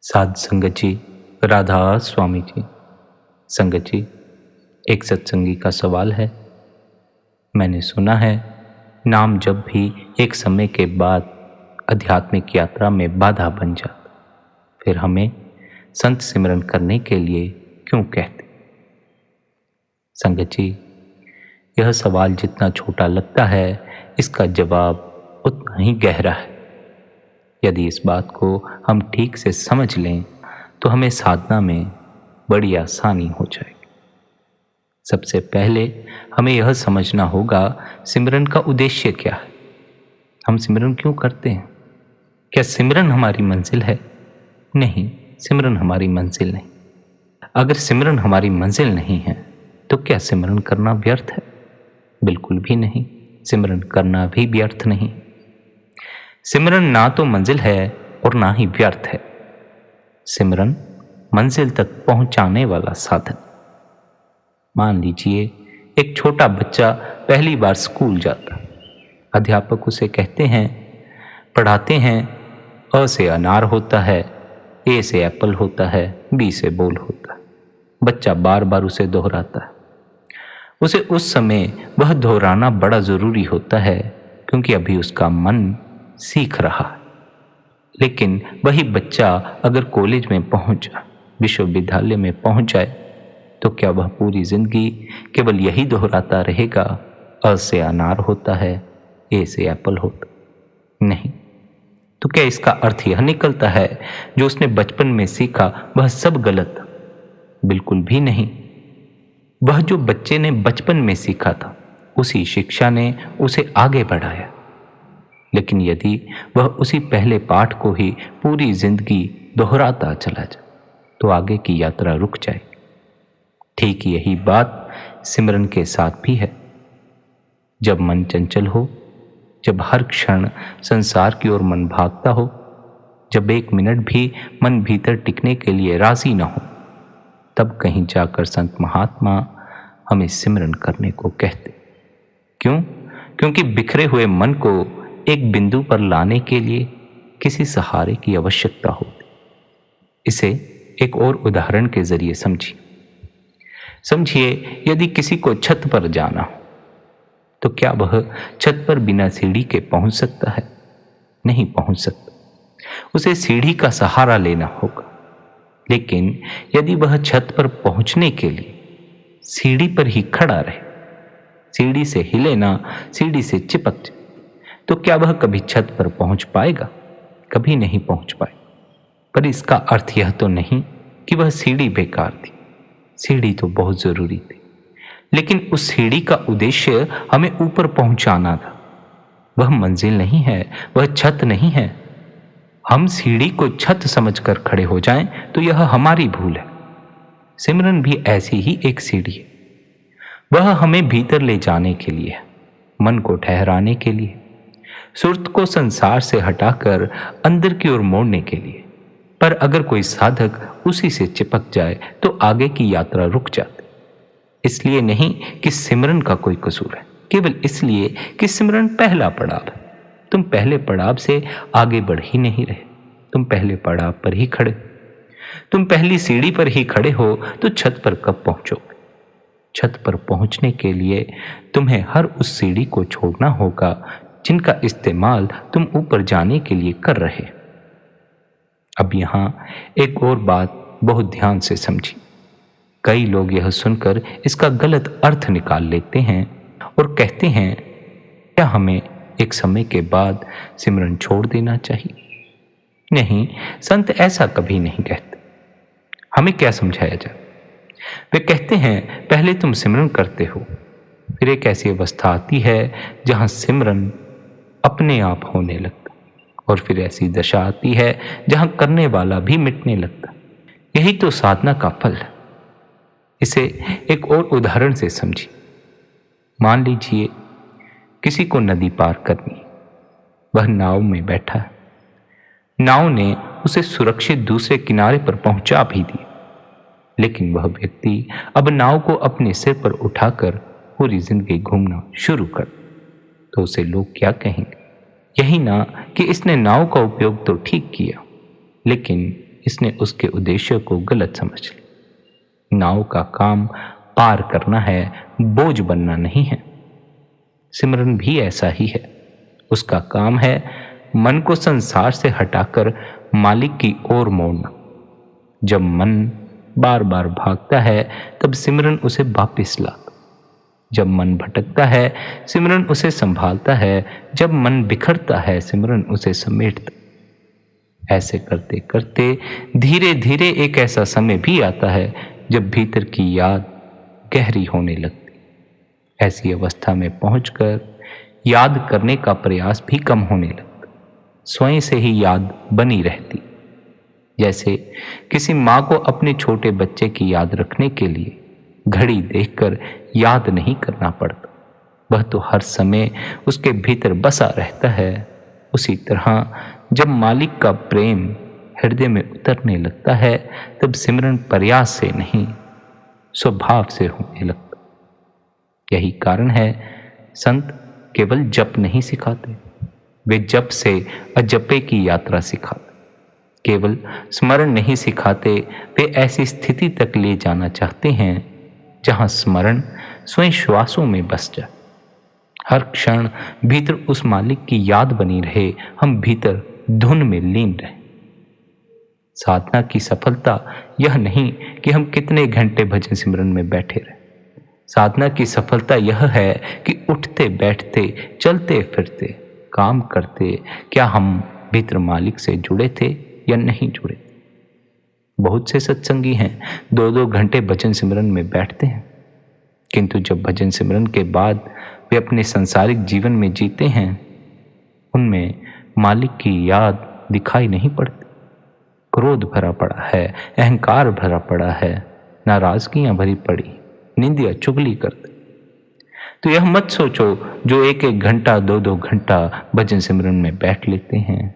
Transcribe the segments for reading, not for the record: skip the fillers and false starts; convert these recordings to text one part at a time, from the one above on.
साध संगत जी, राधा स्वामी जी। संगत जी, एक सत्संगी का सवाल है। मैंने सुना है नाम जब भी एक समय के बाद आध्यात्मिक यात्रा में बाधा बन जाता, फिर हमें संत सिमरन करने के लिए क्यों कहते? संगत जी, यह सवाल जितना छोटा लगता है, इसका जवाब उतना ही गहरा है। यदि इस बात को हम ठीक से समझ लें तो हमें साधना में बड़ी आसानी हो जाएगी। सबसे पहले हमें यह समझना होगा सिमरन का उद्देश्य क्या है। हम सिमरन क्यों करते हैं? क्या सिमरन हमारी मंजिल है? नहीं, सिमरन हमारी मंजिल नहीं। अगर सिमरन हमारी मंजिल नहीं है तो क्या सिमरन करना व्यर्थ है? बिल्कुल भी नहीं, सिमरन करना भी व्यर्थ नहीं। सिमरन ना तो मंजिल है और ना ही व्यर्थ है। सिमरन मंजिल तक पहुंचाने वाला साधन। मान लीजिए एक छोटा बच्चा पहली बार स्कूल जाता, अध्यापक उसे कहते हैं, पढ़ाते हैं, अ से अनार होता है, ए से एप्पल होता है, बी से बॉल होता है। बच्चा बार बार उसे दोहराता है। उसे उस समय वह दोहराना बड़ा जरूरी होता है क्योंकि अभी उसका मन सीख रहा है। लेकिन वही बच्चा अगर कॉलेज में पहुंच जाए, विश्वविद्यालय में पहुंच जाए, तो क्या वह पूरी जिंदगी केवल यही दोहराता रहेगा, अ से अनार होता है, ए से एप्पल होता? नहीं। तो क्या इसका अर्थ यह निकलता है जो उसने बचपन में सीखा वह सब गलत? बिल्कुल भी नहीं। वह जो बच्चे ने बचपन में सीखा था, उसी शिक्षा ने उसे आगे बढ़ाया। लेकिन यदि वह उसी पहले पाठ को ही पूरी जिंदगी दोहराता चला जाए तो आगे की यात्रा रुक जाएगी। ठीक यही बात सिमरन के साथ भी है। जब मन चंचल हो, जब हर क्षण संसार की ओर मन भागता हो, जब एक मिनट भी मन भीतर टिकने के लिए राजी न हो, तब कहीं जाकर संत महात्मा हमें सिमरन करने को कहते। क्यों? क्योंकि बिखरे हुए मन को एक बिंदु पर लाने के लिए किसी सहारे की आवश्यकता होती। इसे एक और उदाहरण के जरिए समझिए यदि किसी को छत पर जाना हो तो क्या वह छत पर बिना सीढ़ी के पहुंच सकता है? नहीं पहुंच सकता। उसे सीढ़ी का सहारा लेना होगा। लेकिन यदि वह छत पर पहुंचने के लिए सीढ़ी पर ही खड़ा रहे, सीढ़ी से हिले ना, सीढ़ी से चिपक जाए, तो क्या वह कभी छत पर पहुंच पाएगा? कभी नहीं पहुंच पाएगा। पर इसका अर्थ यह तो नहीं कि वह सीढ़ी बेकार थी। सीढ़ी तो बहुत जरूरी थी, लेकिन उस सीढ़ी का उद्देश्य हमें ऊपर पहुंचाना था। वह मंजिल नहीं है, वह छत नहीं है। हम सीढ़ी को छत समझकर खड़े हो जाएं तो यह हमारी भूल है। सिमरन भी ऐसी ही एक सीढ़ी है। वह हमें भीतर ले जाने के लिए है, मन को ठहराने के लिए, सुरत को संसार से हटाकर अंदर की ओर मोड़ने के लिए। पर अगर कोई साधक उसी से चिपक जाए तो आगे की यात्रा रुक जाती। इसलिए नहीं कि सिमरन का कोई कसूर है, केवल इसलिए कि सिमरन पहला पड़ाव है। तुम पहले पड़ाव से आगे बढ़ ही नहीं रहे, तुम पहले पड़ाव पर ही खड़े। तुम पहली सीढ़ी पर ही खड़े हो तो छत पर कब पहुंचोगे? छत पर पहुंचने के लिए तुम्हें हर उस सीढ़ी को छोड़ना होगा जिनका इस्तेमाल तुम ऊपर जाने के लिए कर रहे। अब यहां एक और बात बहुत ध्यान से समझी। कई लोग यह सुनकर इसका गलत अर्थ निकाल लेते हैं और कहते हैं, क्या हमें एक समय के बाद सिमरन छोड़ देना चाहिए? नहीं, संत ऐसा कभी नहीं कहते। हमें क्या समझाया जाए? वे कहते हैं, पहले तुम सिमरन करते हो, फिर एक ऐसी अवस्था आती है जहां सिमरन अपने आप होने लगता, और फिर ऐसी दशा आती है जहां करने वाला भी मिटने लगता। यही तो साधना का फल है। इसे एक और उदाहरण से समझिए। मान लीजिए किसी को नदी पार करनी, वह नाव में बैठा है। नाव ने उसे सुरक्षित दूसरे किनारे पर पहुंचा भी दिया, लेकिन वह व्यक्ति अब नाव को अपने सिर पर उठाकर पूरी जिंदगी घूमना शुरू कर, तो उसे लोग क्या कहेंगे? यही ना कि इसने नाव का उपयोग तो ठीक किया, लेकिन इसने उसके उद्देश्य को गलत समझ लिया। नाव का काम पार करना है, बोझ बनना नहीं है। सिमरन भी ऐसा ही है। उसका काम है मन को संसार से हटाकर मालिक की ओर मोड़ना। जब मन बार बार भागता है तब सिमरन उसे वापस लाता। जब मन भटकता है सिमरन उसे संभालता है। जब मन बिखरता है सिमरन उसे समेटता। ऐसे करते करते धीरे धीरे एक ऐसा समय भी आता है जब भीतर की याद गहरी होने लगती। ऐसी अवस्था में पहुंचकर याद करने का प्रयास भी कम होने लगता। स्वयं से ही याद बनी रहती। जैसे किसी माँ को अपने छोटे बच्चे की याद रखने के लिए घड़ी देखकर याद नहीं करना पड़ता, वह तो हर समय उसके भीतर बसा रहता है। उसी तरह जब मालिक का प्रेम हृदय में उतरने लगता है तब सिमरन प्रयास से नहीं, स्वभाव से होने लगता। यही कारण है संत केवल जप नहीं सिखाते, वे जप से अजपे की यात्रा सिखाते। केवल स्मरण नहीं सिखाते, वे ऐसी स्थिति तक ले जाना चाहते हैं जहां स्मरण स्वयं श्वासों में बस जाए। हर क्षण भीतर उस मालिक की याद बनी रहे, हम भीतर धुन में लीन रहे। साधना की सफलता यह नहीं कि हम कितने घंटे भजन सिमरन में बैठे रहे। साधना की सफलता यह है कि उठते बैठते चलते फिरते काम करते क्या हम भीतर मालिक से जुड़े थे या नहीं जुड़े। बहुत से सत्संगी हैं 2-2 घंटे भजन सिमरन में बैठते हैं, किंतु जब भजन सिमरन के बाद वे अपने सांसारिक जीवन में जीते हैं उनमें मालिक की याद दिखाई नहीं पड़ती। क्रोध भरा पड़ा है, अहंकार भरा पड़ा है, नाराजगियां भरी पड़ी, निंदिया चुगली करते। तो यह मत सोचो जो 1-1 घंटा 2-2 घंटा भजन सिमरन में बैठ लेते हैं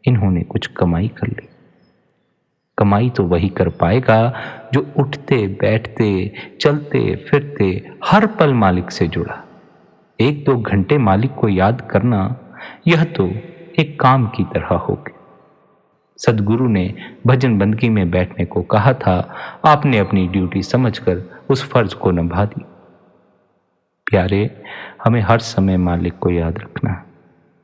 इन्होंने कुछ कमाई कर ली। कमाई तो वही कर पाएगा जो उठते बैठते चलते फिरते हर पल मालिक से जुड़ा। 1-2 घंटे मालिक को याद करना यह तो एक काम की तरह हो गया। सदगुरु ने भजन बंदगी में बैठने को कहा था, आपने अपनी ड्यूटी समझकर उस फर्ज को निभा दी। प्यारे, हमें हर समय मालिक को याद रखना।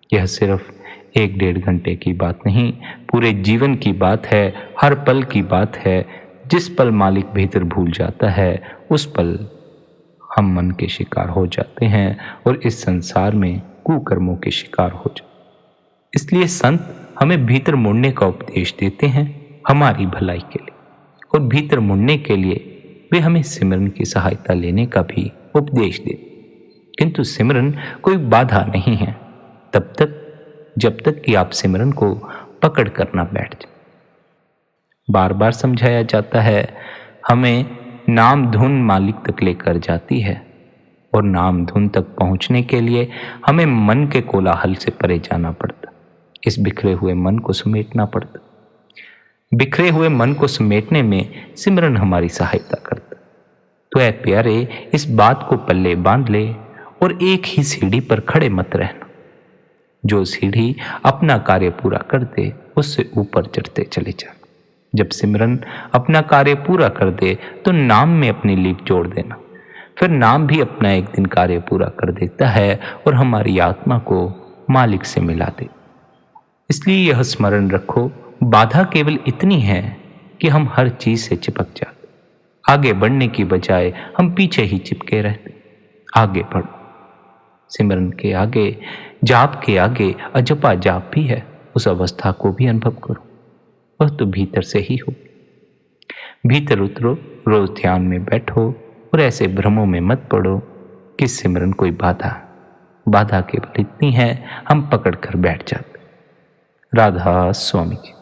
यह सिर्फ 1-1.5 घंटे की बात नहीं, पूरे जीवन की बात है, हर पल की बात है। जिस पल मालिक भीतर भूल जाता है उस पल हम मन के शिकार हो जाते हैं और इस संसार में कुकर्मों के शिकार हो जाते। इसलिए संत हमें भीतर मुड़ने का उपदेश देते हैं हमारी भलाई के लिए, और भीतर मुड़ने के लिए वे हमें सिमरन की सहायता लेने का भी उपदेश देते। किंतु सिमरन कोई बाधा नहीं है तब तक जब तक कि आप सिमरन को पकड़ कर ना बैठ जाए। बार बार समझाया जाता है, हमें नाम धुन मालिक तक लेकर जाती है, और नाम धुन तक पहुंचने के लिए हमें मन के कोलाहल से परे जाना पड़ता। इस बिखरे हुए मन को समेटना पड़ता। बिखरे हुए मन को समेटने में सिमरन हमारी सहायता करता। तो ऐ प्यारे, इस बात को पल्ले बांध ले और एक ही सीढ़ी पर खड़े मत रहना। जो सीढ़ी अपना कार्य पूरा कर दे उससे ऊपर चढ़ते चले जा। जब सिमरन अपना कार्य पूरा कर दे तो नाम में अपनी लीक जोड़ देना। फिर नाम भी अपना एक दिन कार्य पूरा कर देता है और हमारी आत्मा को मालिक से मिला दे। इसलिए यह स्मरण रखो, बाधा केवल इतनी है कि हम हर चीज से चिपक जाते। आगे बढ़ने की बजाय हम पीछे ही चिपके रहते। आगे बढ़ो। सिमरन के आगे, जाप के आगे अजपा जाप भी है। उस अवस्था को भी अनुभव करो। वह तो भीतर से ही हो। भीतर उतरो, रोज ध्यान में बैठो और ऐसे भ्रमों में मत पड़ो कि सिमरन कोई बाधा केवल इतनी है हम पकड़ कर बैठ जाते। राधा स्वामी जी।